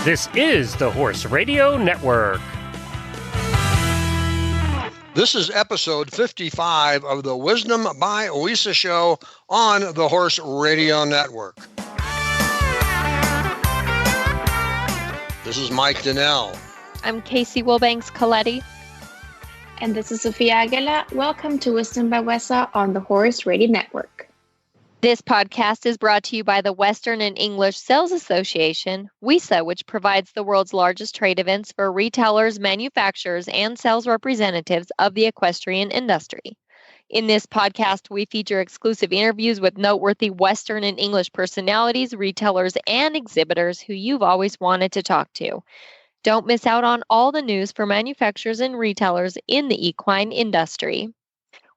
This is the Horse Radio Network. This is episode 55 of the Wisdom by WESA show on the Horse Radio Network. This is Mike Donnell. I'm Casey Wilbanks-Coletti. And this is Sofia Aguila. Welcome to Wisdom by WESA on the Horse Radio Network. This podcast is brought to you by the Western and English Sales Association, WESA, which provides the world's largest trade events for retailers, manufacturers, and sales representatives of the equestrian industry. In this podcast, we feature exclusive interviews with noteworthy Western and English personalities, retailers, and exhibitors who you've always wanted to talk to. Don't miss out on all the news for manufacturers and retailers in the equine industry.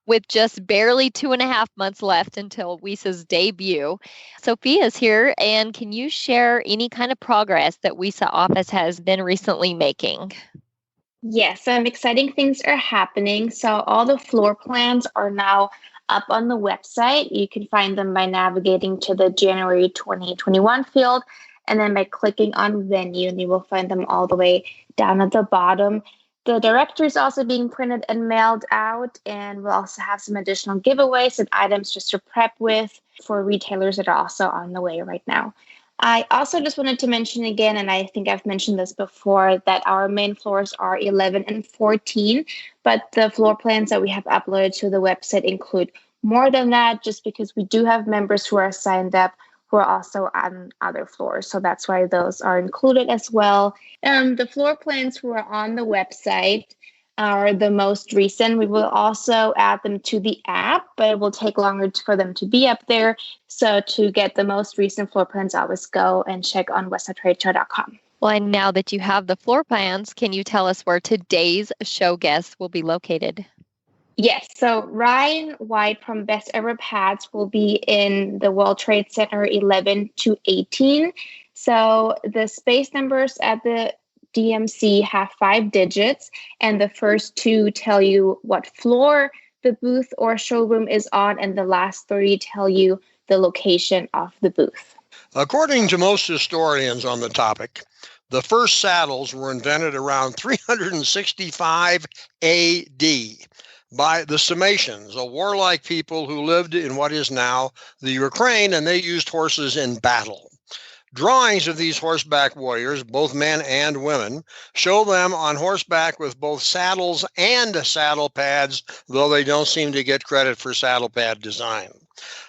With just barely 2.5 months left until WESA's debut, Sophia's here, and can you share any kind of progress that WESA office has been recently making? Yes, some exciting things are happening. So all the floor plans are now up on the website. You can find them by navigating to the January 2021 field, and then by clicking on venue, and you will find them all the way down at the bottom. The directory is also being printed and mailed out, and we'll also have some additional giveaways and items just to prep with for retailers that are also on the way right now. I also just wanted to mention again, and I think I've mentioned this before, that our main floors are 11 and 14, but the floor plans that we have uploaded to the website include more than that, just because we do have members who are signed up who are also on other floors. So that's why those are included as well. The floor plans who are on the website are the most recent. We will also add them to the app, but it will take longer for them to be up there. So to get the most recent floor plans, always go and check on wesatradeshow.com. Well, and now that you have the floor plans, can you tell us where today's show guests will be located? Yes, so Ryan White from Best Ever Pads will be in the World Trade Center 11 to 18. So the space numbers at the DMC have 5 digits, and the first 2 tell you what floor the booth or showroom is on, and the last 3 tell you the location of the booth. According to most historians on the topic, the first saddles were invented around 365 AD. by the Sarmatians, a warlike people who lived in what is now the Ukraine, and they used horses in battle. Drawings of these horseback warriors, both men and women, show them on horseback with both saddles and saddle pads, though they don't seem to get credit for saddle pad design.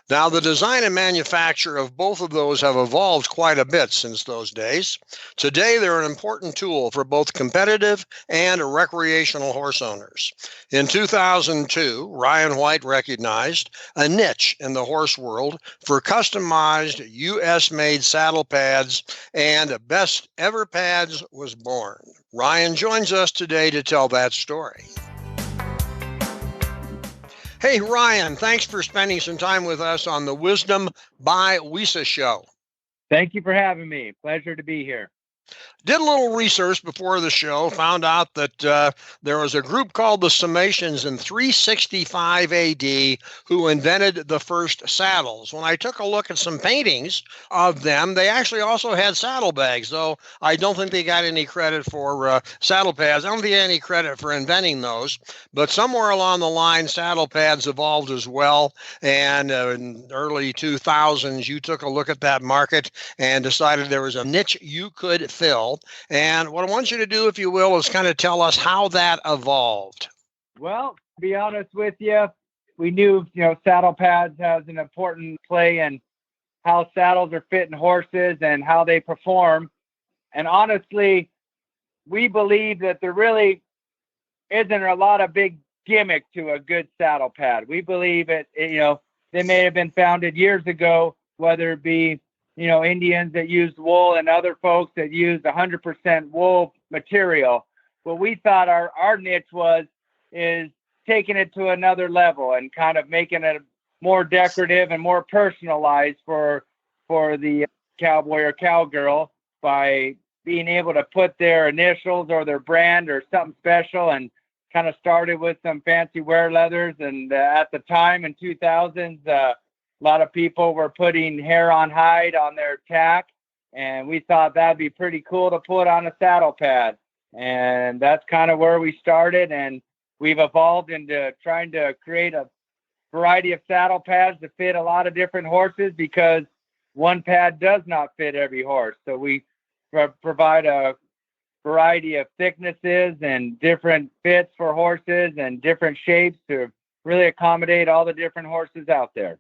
Now, the design and manufacture of both of those have evolved quite a bit since those days. Today, they're an important tool for both competitive and recreational horse owners. In 2002, Ryan White recognized a niche in the horse world for customized U.S.-made saddle pads, and Best Ever Pads was born. Ryan joins us today to tell that story. Hey, Ryan, thanks for spending some time with us on the Wisdom by WESA show. Thank you for having me. Pleasure to be here. Did a little research before the show, found out that there was a group called the Sarmatians in 365 AD who invented the first saddles. When I took a look at some paintings of them, they actually also had saddlebags, though I don't think they got any credit for saddle pads. I don't think they got any credit for inventing those, but somewhere along the line, saddle pads evolved as well, and in early 2000s, you took a look at that market and decided there was a niche you could fill. And what I want you to do, if you will, is kind of tell us how that evolved. Well, to be honest with you, we knew, saddle pads has an important play in how saddles are fitting horses and how they perform. And honestly, we believe that there really isn't a lot of big gimmick to a good saddle pad. We believe they may have been founded years ago, whether it be Indians that used wool and other folks that used 100% wool material. What we thought our niche is taking it to another level and kind of making it more decorative and more personalized for the cowboy or cowgirl by being able to put their initials or their brand or something special, and kind of started with some fancy wear leathers. And at the time in 2000s, a lot of people were putting hair on hide on their tack. And we thought that'd be pretty cool to put on a saddle pad. And that's kind of where we started. And we've evolved into trying to create a variety of saddle pads to fit a lot of different horses, because one pad does not fit every horse. So we provide a variety of thicknesses and different fits for horses and different shapes to really accommodate all the different horses out there.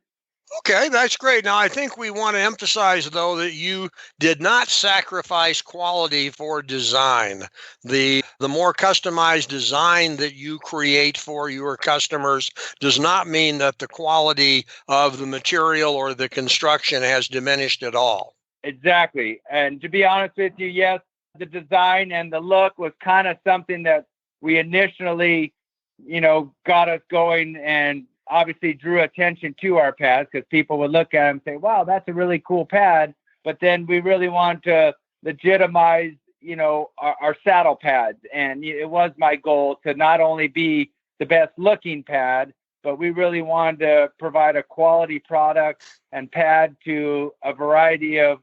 Okay, that's great. Now, I think we want to emphasize, though, that you did not sacrifice quality for design. The more customized design that you create for your customers does not mean that the quality of the material or the construction has diminished at all. Exactly. And to be honest with you, yes, the design and the look was kind of something that we initially, got us going, and obviously drew attention to our pads, because people would look at them and say, wow, that's a really cool pad. But then we really want to legitimize, our saddle pads. And it was my goal to not only be the best looking pad, but we really wanted to provide a quality product and pad to a variety of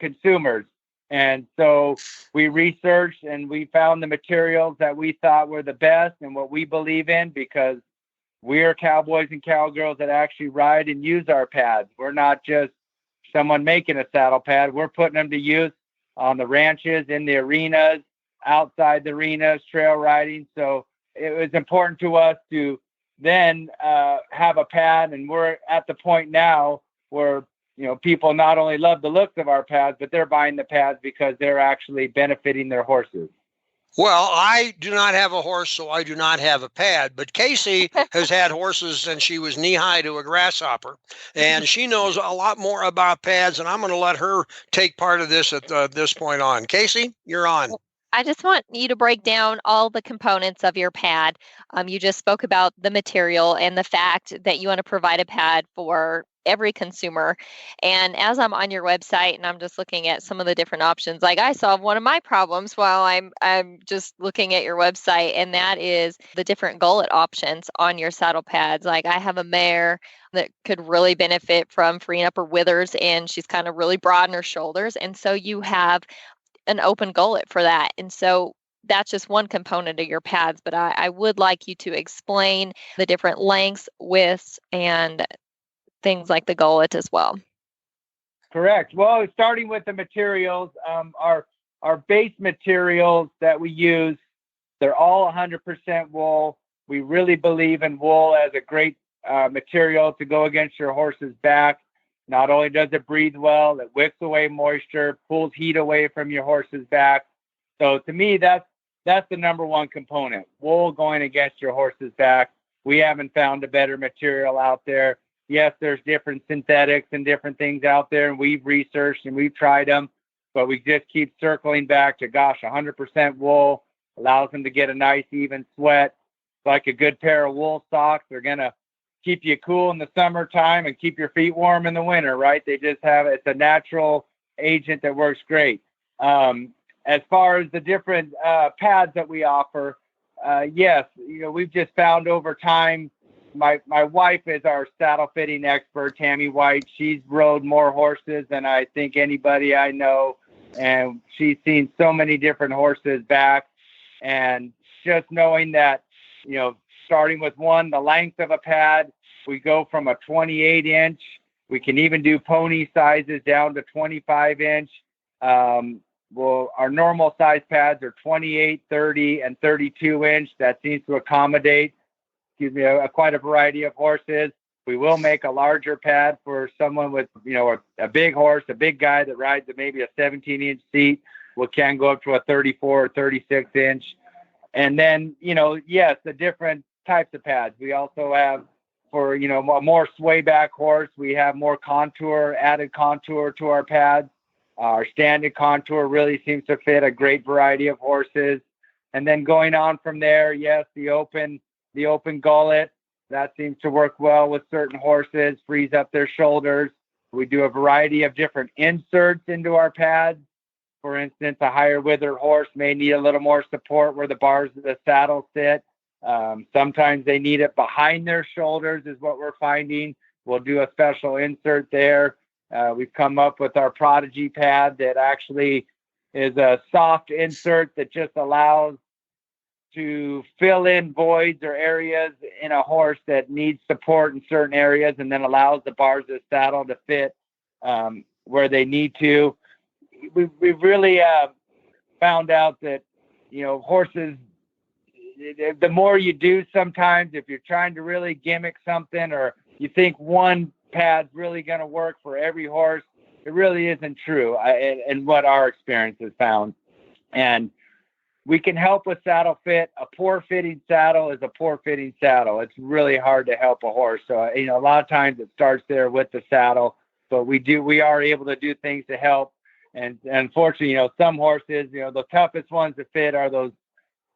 consumers. And so we researched and we found the materials that we thought were the best and what we believe in, because we're cowboys and cowgirls that actually ride and use our pads. We're not just someone making a saddle pad. We're putting them to use on the ranches, in the arenas, outside the arenas, trail riding. So it was important to us to then have a pad. And we're at the point now where, people not only love the looks of our pads, but they're buying the pads because they're actually benefiting their horses. Well, I do not have a horse, so I do not have a pad. But Casey has had horses since she was knee-high to a grasshopper, and she knows a lot more about pads, and I'm going to let her take part of this at this point on. Casey, you're on. I just want you to break down all the components of your pad. You just spoke about the material and the fact that you want to provide a pad for every consumer. And as I'm on your website and I'm just looking at some of the different options, like I solved one of my problems while I'm just looking at your website, and that is the different gullet options on your saddle pads. Like I have a mare that could really benefit from freeing up her withers, and she's kind of really broad in her shoulders. And so you have an open gullet for that. And so that's just one component of your pads, but I would like you to explain the different lengths, widths, and things like the gullet as well. Correct. Well, starting with the materials, our base materials that we use, they're all 100% wool. We really believe in wool as a great material to go against your horse's back. Not only does it breathe well, it wicks away moisture, pulls heat away from your horse's back. So to me, that's the number one component, wool going against your horse's back. We haven't found a better material out there. Yes, there's different synthetics and different things out there, and we've researched and we've tried them, but we just keep circling back to, 100% wool allows them to get a nice even sweat. It's like a good pair of wool socks. They're going to keep you cool in the summertime and keep your feet warm in the winter, right? It's a natural agent that works great. As far as the different pads that we offer, yes, we've just found over time, my wife is our saddle fitting expert, Tammy White. She's rode more horses than I think anybody I know, and she's seen so many different horses back. And just knowing that, starting with the length of a pad, we go from a 28-inch. We can even do pony sizes down to 25-inch. Our normal size pads are 28, 30, and 32-inch. That seems to accommodate, quite a variety of horses. We will make a larger pad for someone with, a big horse, a big guy that rides maybe a 17-inch seat. We can go up to a 34 or 36-inch. And then, yes, the different types of pads. We also have, for, a more sway back horse, we have more added contour to our pads. Our standard contour really seems to fit a great variety of horses. And then going on from there, yes, the open gullet, that seems to work well with certain horses, frees up their shoulders. We do a variety of different inserts into our pads. For instance, a higher withered horse may need a little more support where the bars of the saddle sit. Sometimes they need it behind their shoulders is what we're finding. We'll do a special insert there. We've come up with our Prodigy pad that actually is a soft insert that just allows to fill in voids or areas in a horse that needs support in certain areas, and then allows the bars of the saddle to fit where they need to. We've really found out that, horses, the more you do, sometimes if you're trying to really gimmick something, or you think one pad's really going to work for every horse, it really isn't true. And what our experience has found. And we can help with saddle fit. A poor fitting saddle is a poor fitting saddle. It's really hard to help a horse. So, a lot of times it starts there with the saddle, but we are able to do things to help. And unfortunately, some horses, the toughest ones to fit are those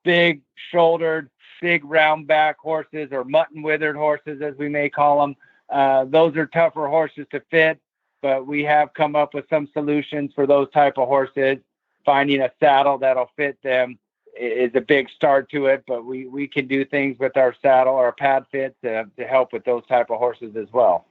big shouldered, big round back horses, or mutton withered horses, as we may call them. Those are tougher horses to fit, but we have come up with some solutions for those type of horses. Finding a saddle that'll fit them is a big start to it, but we can do things with our saddle or pad fit to help with those type of horses as well.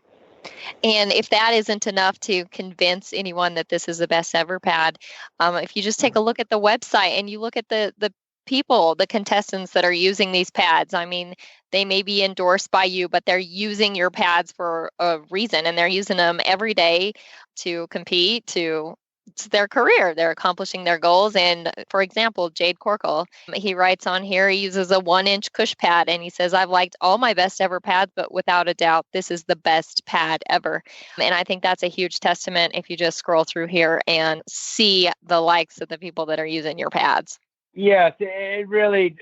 And if that isn't enough to convince anyone that this is the best ever pad, if you just take a look at the website and you look at the people, the contestants that are using these pads, I mean, they may be endorsed by you, but they're using your pads for a reason, and they're using them every day to compete, it's their career. They're accomplishing their goals. And for example, Jade Corkle, he writes on here, he uses a 1-inch cush pad, and he says, I've liked all my best ever pads, but without a doubt, this is the best pad ever. And I think that's a huge testament if you just scroll through here and see the likes of the people that are using your pads. Yes, it really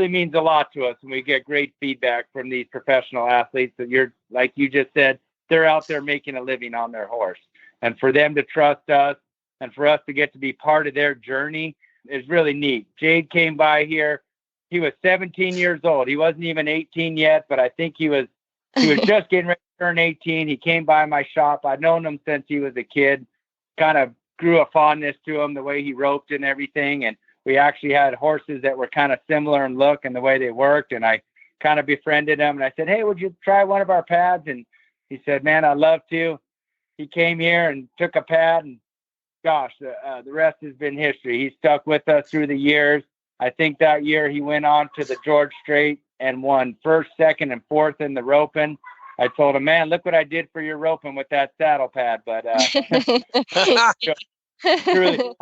means a lot to us when we get great feedback from these professional athletes that like you just said, they're out there making a living on their horse. And for them to trust us and for us to get to be part of their journey is really neat. Jade came by here. He was 17 years old. He wasn't even 18 yet, but I think he was just getting ready to turn 18. He came by my shop. I'd known him since he was a kid, kind of grew a fondness to him, the way he roped and everything. And we actually had horses that were kind of similar in look and the way they worked. And I kind of befriended him. And I said, hey, would you try one of our pads? And he said, man, I'd love to. He came here and took a pad, and gosh, the rest has been history. He stuck with us through the years. I think that year he went on to the George Strait and won first, second, and fourth in the roping. I told him, man, look what I did for your roping with that saddle pad. But truly,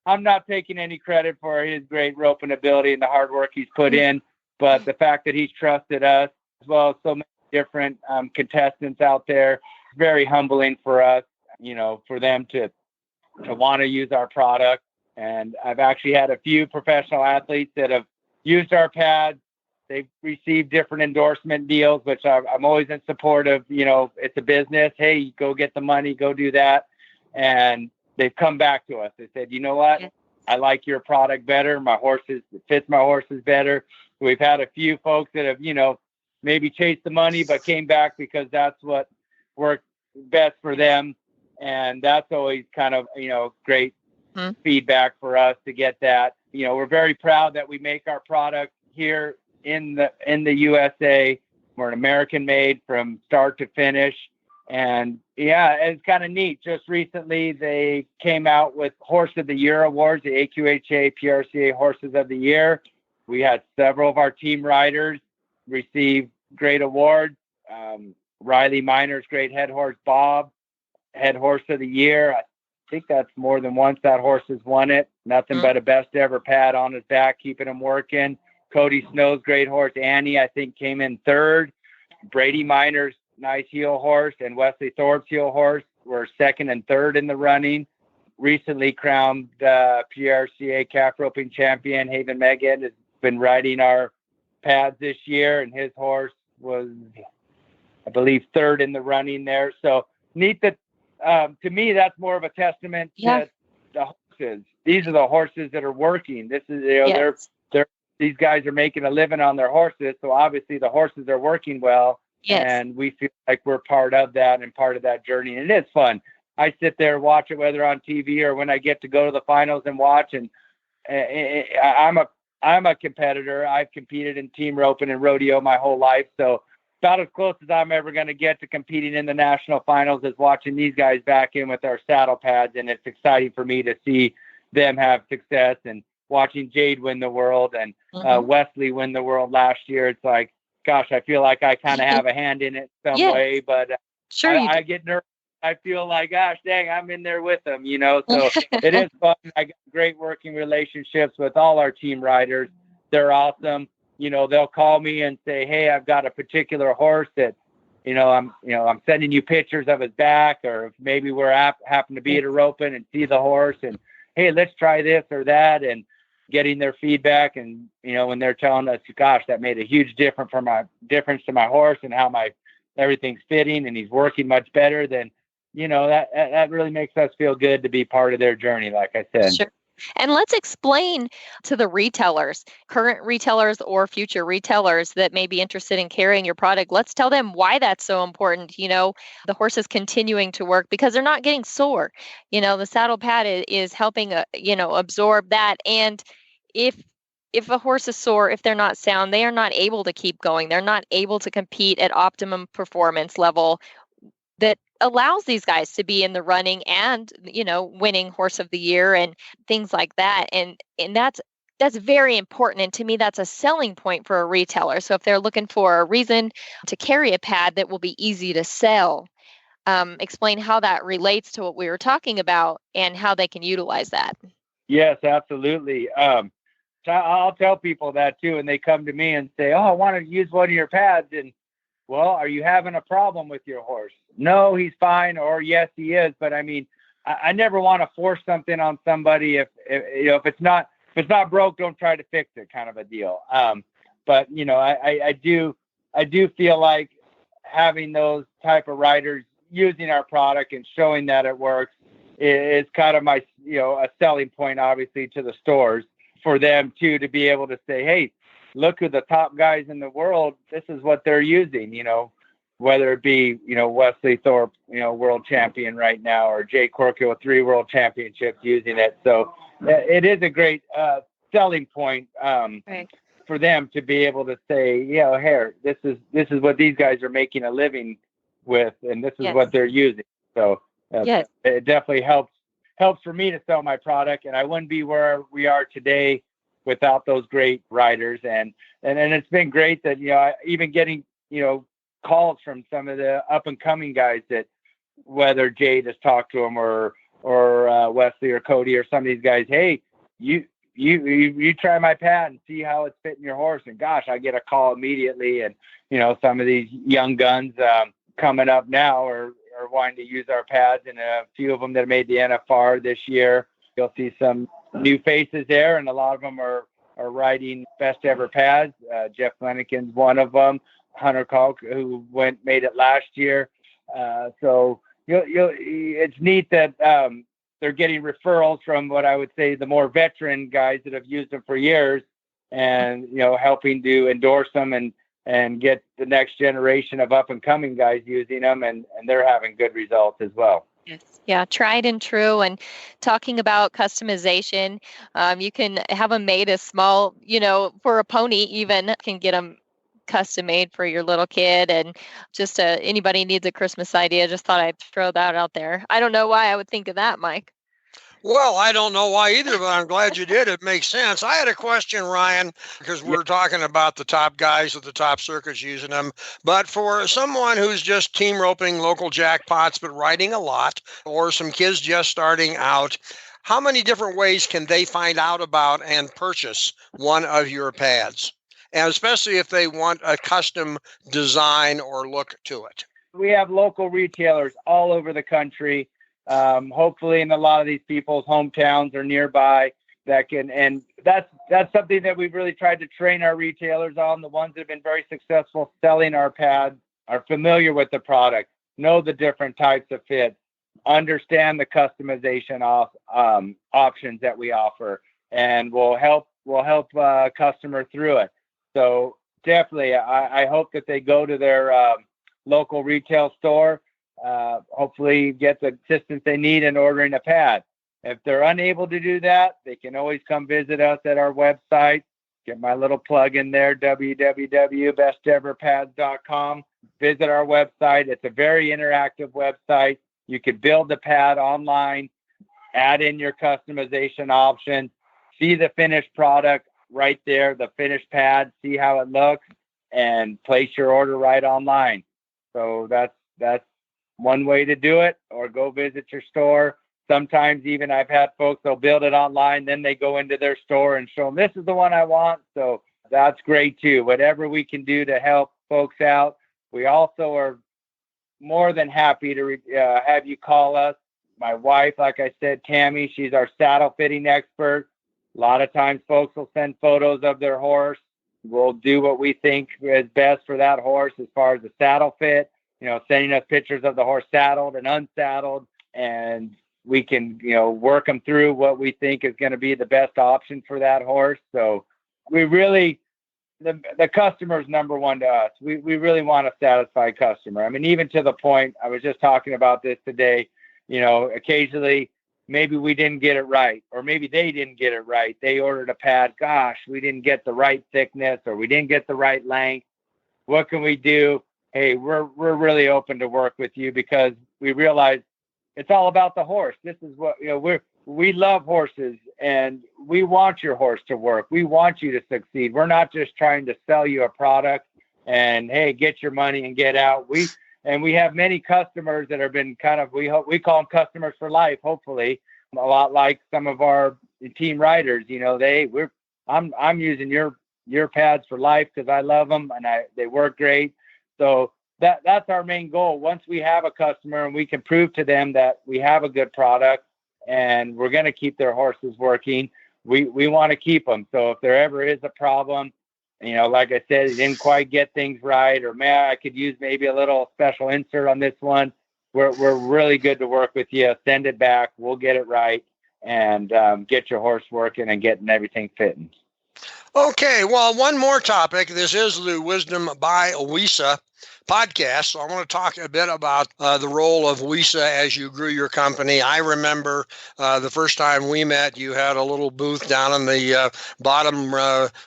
I'm not taking any credit for his great roping ability and the hard work he's put in, but the fact that he's trusted us, as well as so many different contestants out there, very humbling for us, for them to want to use our product. And I've actually had a few professional athletes that have used our pads. They've received different endorsement deals, which I'm always in support of. It's a business. Hey, go get the money, go do that. And they've come back to us. They said, you know what? I like your product better. It fits my horses better. We've had a few folks that have, maybe chased the money, but came back because that's what worked best for them. And that's always kind of, great feedback for us to get that. We're very proud that we make our product here in the USA. We're an American made from start to finish. And yeah, it's kind of neat. Just recently, they came out with Horse of the Year awards, the AQHA PRCA Horses of the Year. We had several of our team riders receive great awards. Riley Minor's great head horse, Bob, head horse of the year. I think that's more than once that horse has won it. Nothing but a best ever pad on his back, keeping him working. Cody Snow's great horse, Annie, I think came in third. Brady Minor's nice heel horse and Wesley Thorpe's heel horse were second and third in the running. Recently crowned PRCA calf roping champion, Haven Megan, has been riding our pads this year, and his horse was, I believe, third in the running there. So neat that, to me, that's more of a testament to the horses. These are the horses that are working. This is, these guys are making a living on their horses. So obviously the horses are working well. Yes. And we feel like we're part of that and part of that journey. And it is fun. I sit there and watch it, whether on TV or when I get to go to the finals and watch. And I'm a competitor. I've competed in team roping and rodeo my whole life. So about as close as I'm ever going to get to competing in the national finals is watching these guys back in with our saddle pads. And it's exciting for me to see them have success, and watching Jade win the world and Wesley win the world last year. It's like, gosh, I feel like I kind of have a hand in it some way, but sure I get nervous. I feel like, gosh, dang, I'm in there with them, so it is fun. I got great working relationships with all our team riders. They're awesome. They'll call me and say, hey, I've got a particular horse that, I'm sending you pictures of his back, or maybe we're happen to be at a roping and see the horse, and hey, let's try this or that, and getting their feedback. And, when they're telling us, gosh, that made a huge difference to my horse and how everything's fitting and he's working much better, then, that really makes us feel good to be part of their journey, like I said. Sure. And let's explain to the retailers, current retailers or future retailers that may be interested in carrying your product. Let's tell them why that's so important. The horse is continuing to work because they're not getting sore. The saddle pad is helping, absorb that. And if a horse is sore, if they're not sound, they are not able to keep going. They're not able to compete at optimum performance level that allows these guys to be in the running and, winning horse of the year and things like that. And that's very important. And to me, that's a selling point for a retailer. So if they're looking for a reason to carry a pad that will be easy to sell, explain how that relates to what we were talking about and how they can utilize that. Yes, absolutely. I'll tell people that too. And they come to me and say, oh, I want to use one of your pads. And, well, are you having a problem with your horse? No, he's fine. Or yes, he is. But I mean, I never want to force something on somebody. If it's not broke, don't try to fix it, kind of a deal. But I do feel like having those type of riders using our product and showing that it works is kind of my, a selling point, obviously, to the stores, for them too, to be able to say, hey, look at the top guys in the world. This is what they're using, whether it be, Wesley Thorpe, world champion right now, or Jay Corky with 3 world championships using it. So it is a great selling point for them to be able to say, here, this is what these guys are making a living with, and this is what they're using. So it definitely helps for me to sell my product, and I wouldn't be where we are today without those great riders. And it's been great that, even getting, calls from some of the up and coming guys, that whether Jade has talked to them or Wesley or Cody or some of these guys, hey, you try my pad and see how it's fitting your horse. And gosh, I get a call immediately. And, some of these young guns coming up now are wanting to use our pads, and a few of them that made the NFR this year. You'll see some new faces there, and a lot of them are riding best ever pads. Jeff Leniken's one of them. Hunter Kalk, who made it last year. So it's neat that they're getting referrals from what I would say the more veteran guys that have used them for years, and helping to endorse them and get the next generation of up and coming guys using them, and they're having good results as well. Yes. Yeah, tried and true. And talking about customization, you can have them made as small, for a pony, even can get them custom made for your little kid. And just anybody needs a Christmas idea. Just thought I'd throw that out there. I don't know why I would think of that, Mike. Well, I don't know why either, but I'm glad you did. It makes sense. I had a question, Ryan, because we're talking about the top guys at the top circuits using them. But for someone who's just team roping local jackpots, but riding a lot, or some kids just starting out, how many different ways can they find out about and purchase one of your pads? And especially if they want a custom design or look to it. We have local retailers all over the country. Hopefully in a lot of these people's hometowns or nearby that can, and that's something that we've really tried to train our retailers on. The ones that have been very successful selling our pads are familiar with the product, know the different types of fits, understand the customization options that we offer, and will help customer through it. So definitely, I hope that they go to their local retail store, hopefully get the assistance they need in ordering a pad. If they're unable to do that, they can always come visit us at our website. Get my little plug in there, www.besteverpads.com. visit our website. It's a very interactive website. You could build the pad online, add in your customization options, see the finished product right there, the finished pad, see how it looks, and place your order right online. So that's one way to do it, or go visit your store. Sometimes even I've had folks, they'll build it online, then they go into their store and show them, this is the one I want. So that's great too. Whatever we can do to help folks out. We also are more than happy to have you call us. My wife, like I said, Tammy, she's our saddle fitting expert. A lot of times folks will send photos of their horse. We'll do what we think is best for that horse as far as the saddle fit, sending us pictures of the horse saddled and unsaddled, and we can, work them through what we think is going to be the best option for that horse. So we really, the customer's number one to us. We really want a satisfied customer. I mean, even to the point, I was just talking about this today, occasionally maybe we didn't get it right, or maybe they didn't get it right. They ordered a pad. Gosh, we didn't get the right thickness, or we didn't get the right length. What can we do? Hey, we're really open to work with you, because we realize it's all about the horse. This is what, we love horses, and we want your horse to work. We want you to succeed. We're not just trying to sell you a product and, hey, get your money and get out. We have many customers that have been we call them customers for life, hopefully, a lot like some of our team riders. I'm using your pads for life because I love them and they work great. So that's our main goal. Once we have a customer and we can prove to them that we have a good product and we're going to keep their horses working, we want to keep them. So if there ever is a problem, like I said, you didn't quite get things right, or man, I could use maybe a little special insert on this one, we're really good to work with you. Send it back. We'll get it right and get your horse working and getting everything fitting. Okay, well, one more topic. This is the Wisdom by WESA podcast. So I want to talk a bit about the role of WESA as you grew your company. I remember the first time we met, you had a little booth down in the bottom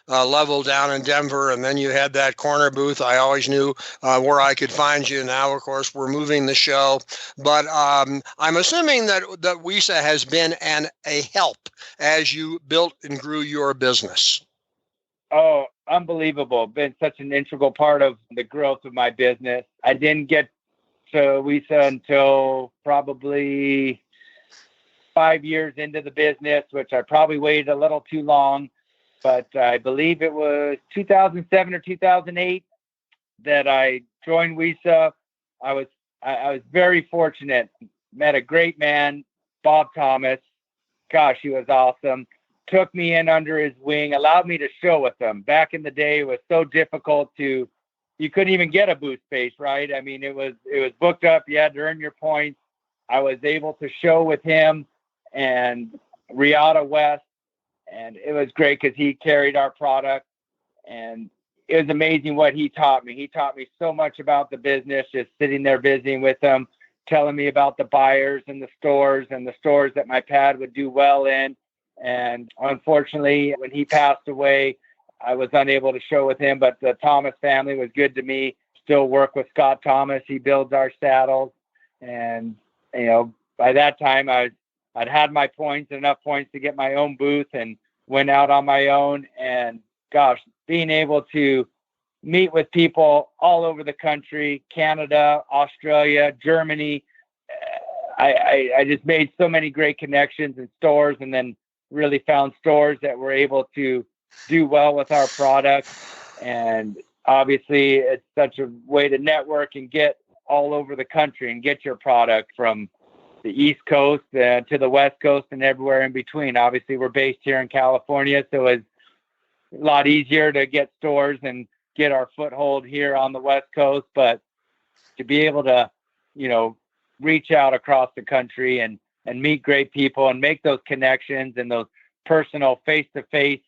level down in Denver, and then you had that corner booth. I always knew where I could find you. Now, of course, we're moving the show, but I'm assuming that WESA has been a help as you built and grew your business. Oh, unbelievable. Been such an integral part of the growth of my business. I didn't get to WESA until probably 5 years into the business, which I probably waited a little too long. But I believe it was 2007 or 2008 that I joined WESA. I was very fortunate. Met a great man, Bob Thomas. Gosh, he was awesome. Took me in under his wing, allowed me to show with him. Back in the day, it was so difficult you couldn't even get a booth space, right? I mean, it was booked up. You had to earn your points. I was able to show with him and Riata West, and it was great because he carried our product, and it was amazing what he taught me. He taught me so much about the business, just sitting there visiting with him, telling me about the buyers and the stores that my pad would do well in. And unfortunately, when he passed away, I was unable to show with him, but the Thomas family was good to me. Still work with Scott Thomas. He builds our saddles. And, by that time I'd had my points, enough points to get my own booth, and went out on my own. And gosh, being able to meet with people all over the country, Canada, Australia, Germany, I just made so many great connections in stores, and then really found stores that were able to do well with our product. And obviously it's such a way to network and get all over the country and get your product from the East Coast to the West Coast and everywhere in between. Obviously we're based here in California, so it's a lot easier to get stores and get our foothold here on the West Coast, but to be able to, reach out across the country and meet great people and make those connections and those personal face-to-face,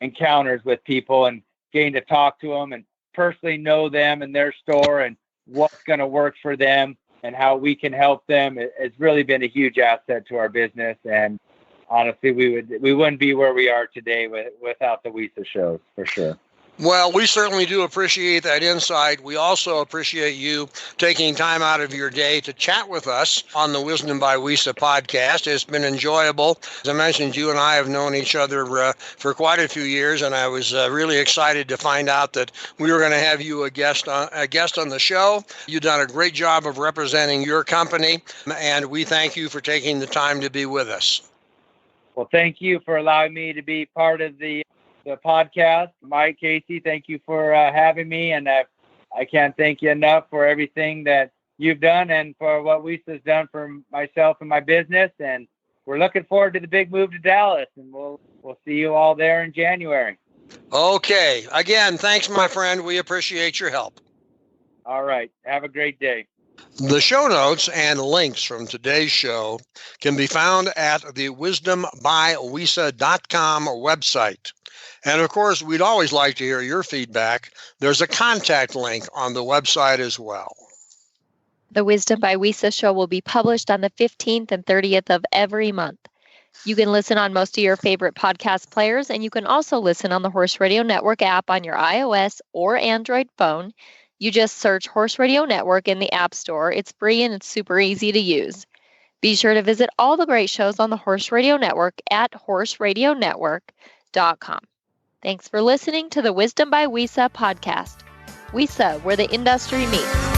encounters with people, and getting to talk to them and personally know them and their store and what's going to work for them and how we can help them. It's really been a huge asset to our business. And honestly, we wouldn't be where we are today without the WESA shows, for sure. Well, we certainly do appreciate that insight. We also appreciate you taking time out of your day to chat with us on the Wisdom by WESA podcast. It's been enjoyable. As I mentioned, you and I have known each other for quite a few years, and I was really excited to find out that we were going to have you a guest on the show. You've done a great job of representing your company, and we thank you for taking the time to be with us. Well, thank you for allowing me to be part of the podcast. Mike, Casey, thank you for having me. And I can't thank you enough for everything that you've done and for what WESA's done for myself and my business. And we're looking forward to the big move to Dallas. And we'll see you all there in January. Okay. Again, thanks, my friend. We appreciate your help. All right. Have a great day. The show notes and links from today's show can be found at the wisdombywesa.com website. And of course, we'd always like to hear your feedback. There's a contact link on the website as well. The Wisdom by WESA show will be published on the 15th and 30th of every month. You can listen on most of your favorite podcast players, and you can also listen on the Horse Radio Network app on your iOS or Android phone. You just search Horse Radio Network in the App Store. It's free and it's super easy to use. Be sure to visit all the great shows on the Horse Radio Network at horseradionetwork.com. Thanks for listening to the Wisdom by WESA podcast. WESA, where the industry meets.